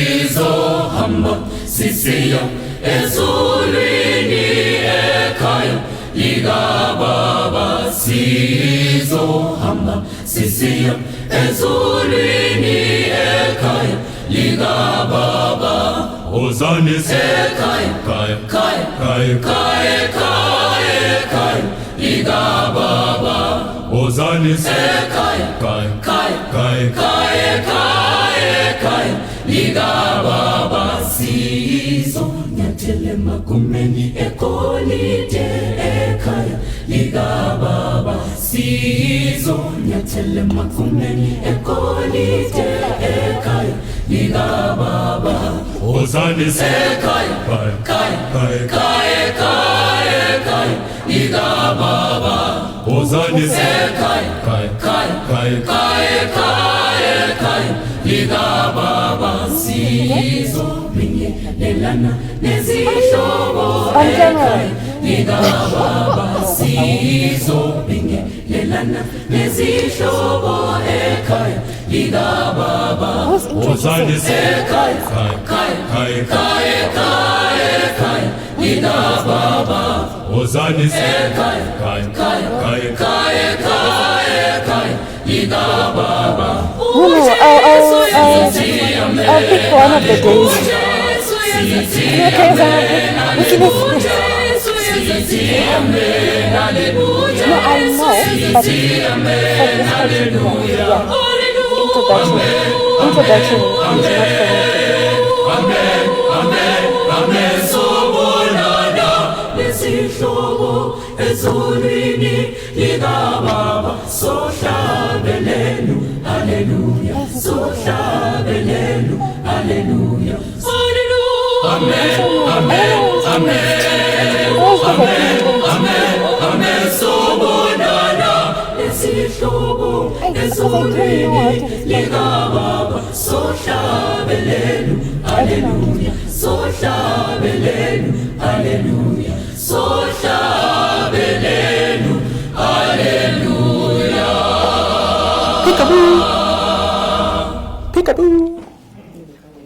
sizohamba sisiya ezulwini ekhaya likaBaba. Sizohamba sisiya ezulwini ekhaya likaBaba. Wozani Ekhaya, kaya kaya, kaya kaya, kaya, kaya likaBaba. Wozani Ekhaya, kaya kaya, kaya kaya, kaya, kaya likaBaba. Sizonyathela magumeni egolide ekhaya likaBaba. Sizonyathela magumeni egolide ekhaya likaBaba. Wozani Ekhaya, kaya kaya, kaya kaya, kaya, kaya likaBaba. Wozani Ekhaya, kaya kaya, kaya kaya, kaya, kaya likaBaba. Sizobingelelana nezihlobo ekhaya likaBaba. Sizobingelelana nezihlobo ekhaya likaBaba. Wozani Ekhaya, kaya kaya, kaya kaya, kaya, kaya likaBaba. Wozani Ekhaya, kaya kaya, kaya kaya, kaya, kaya likaBaba. I'll pick one of the days. Okay, so we can No, I know, but for this particular, yeah. Introduction is not for me Nesihlobo ezulwini likaBaba. Sohlabelelu, haleluya. Sohlabelelu, haleluya. Amen, amen, amen, amen, amen. Sobonana nesihlobo ezulwini likaBaba. Sohlabelelu, haleluya. Sohlabelelu, haleluya. Sohlabelelu, haleluya. Peekaboo! Peekaboo!